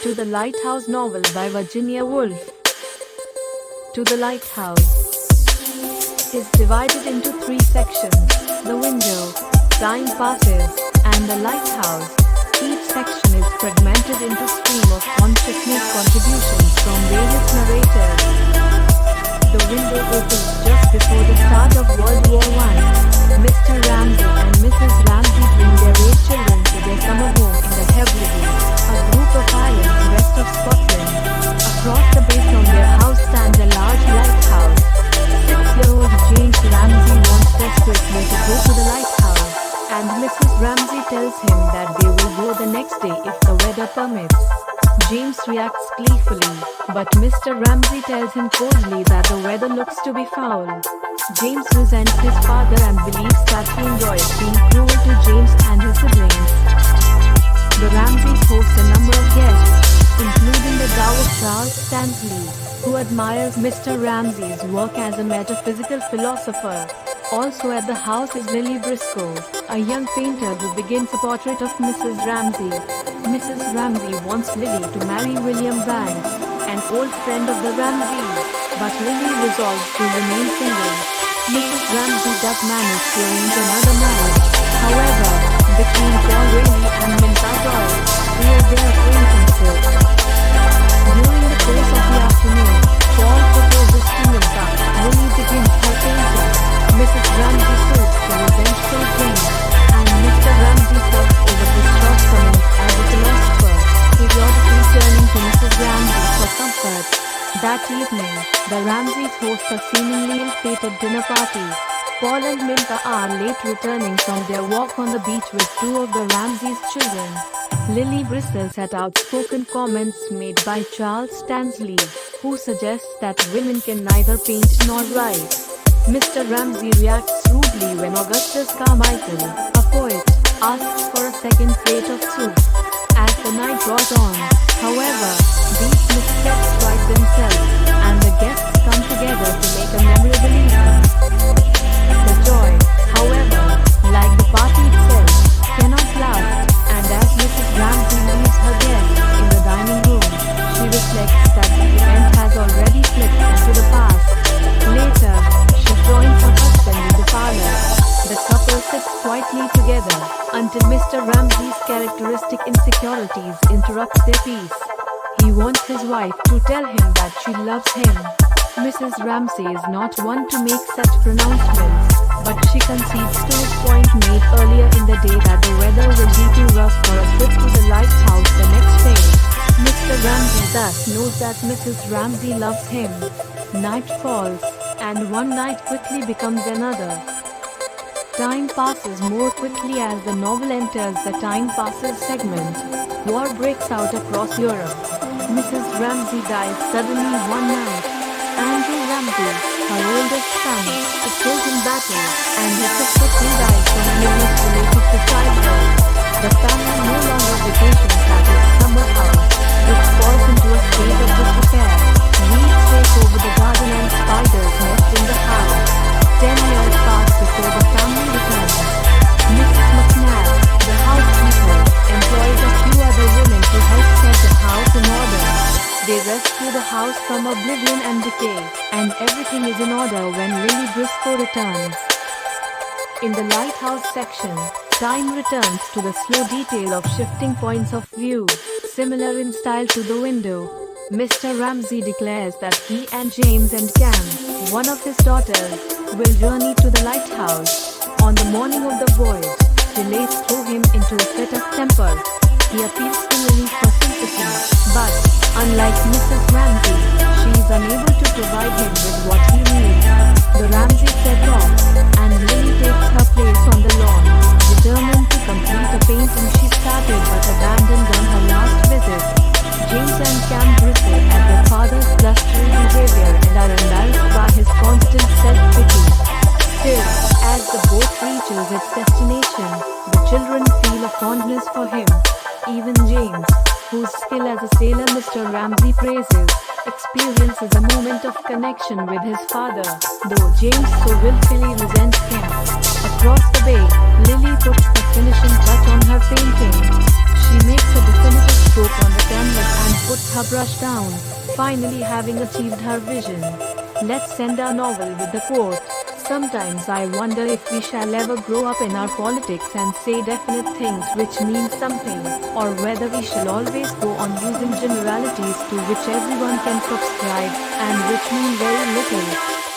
to the Lighthouse novel by Virginia Woolf. To the Lighthouse is divided into three sections: the window, time passes, and the lighthouse. Each section is fragmented into stream of consciousness contributions from various narrators. The window opens just before the start of World War I. Mr. Ramsay and Mrs. Ramsay bring their 8 children to their summer home in the Hebrides, a group of islands west of Scotland. Across the bay from their house stands a large lighthouse. 6-year-old James Ramsay wants desperately to go to the lighthouse, and Mrs. Ramsay tells him that they will go the next day if the weather permits. James reacts gleefully, but Mr. Ramsay tells him coldly that the weather looks to be foul. James resents his father and believes that he enjoys being cruel to James and his siblings. The Ramsays host a number of guests, including the Dow Charles Stanley, who admires Mr. Ramsay's work as a metaphysical philosopher. Also at the house is Lily Briscoe, a young painter who begins a portrait of Mrs. Ramsay. Mrs. Ramsay wants Lily to marry William Banks, an old friend of the Ramsays, but Lily resolves to remain single. Mrs. Ramsay does manage to arrange another marriage. However, between Paul Rayleigh and Minta Doyle, clear their acquaintances. During the course of the afternoon, Paul proposes to Minta. Lily begins her painting. Mrs. Ramsay suits the revengeful James, and Mr. Ramsay talks over his shortcomings as a philosopher, periodically turning to Mrs. Ramsay for comfort. That evening, the Ramsays host a seemingly ill-fated dinner party. Paul and Minta are late returning from their walk on the beach with 2 of the Ramsays' children. Lily bristles at outspoken comments made by Charles Stanley, who suggests that women can neither paint nor write. Mr. Ramsay reacts rudely when Augustus Carmichael, a poet, asks for a second plate of soup. As the night draws on, however, these missteps right themselves, and the guests come together to make a memorable evening. The joy, however, like the party itself, cannot last, and as Mrs. Ramsay leaves her guests in the dining room, she reflects that the event has already slipped into the past. Later, she joins her husband in the parlor. The couple sits quietly together until Mr. Ramsay's characteristic insecurities interrupt their peace. He wants his wife to tell him that she loves him. Mrs. Ramsay is not one to make such pronouncements, but she concedes to his point made earlier in the day that the weather will be too rough for a trip to the lighthouse the next day. Mr. Ramsay thus knows that Mrs. Ramsay loves him. Night falls, and one night quickly becomes another. Time passes more quickly as the novel enters the time passes segment. War breaks out across Europe. Mrs. Ramsay dies suddenly one night. Andrew Ramsay, her oldest son, is killed in battle, and his sister too dies from an illness related to childbirth. The family no longer vacations at its summer house, which falls into a state of disrepair. Weeds take over the garden and spiders nest in the house. 10 years pass before the family returns. Mrs. McNabb, the housekeeper, employs a few other women to help set the house in order. They rescue the house from oblivion and decay, and everything is in order when Lily Briscoe returns. In the lighthouse section, time returns to the slow detail of shifting points of view, similar in style to the window. Mr. Ramsay declares that he and James and Cam, one of his daughters, will journey to the lighthouse. On the morning of the voyage, delays throw him into a fit of temper. He appeals to Lily for sympathy, but, unlike Mrs. Ramsay, she is unable to provide him with what he needs. The Ramsays set off, and Lily takes her place on the lawn, determined to complete a painting she started but abandoned on her last visit. James and Cam bristle at their father's blustery behavior and are embarrassed by his constant self-pity. Still, as the boat reaches its destination, the children feel a fondness for him. Even James, whose skill as a sailor Mr. Ramsay praises, experiences a moment of connection with his father, though James so willfully resents him. Across the bay, Lily puts the finishing touch on her painting. She makes a definitive stroke on the canvas and puts her brush down, finally having achieved her vision. Let's end our novel with the quote. Sometimes I wonder if we shall ever grow up in our politics and say definite things which mean something, or whether we shall always go on using generalities to which everyone can subscribe, and which mean very little.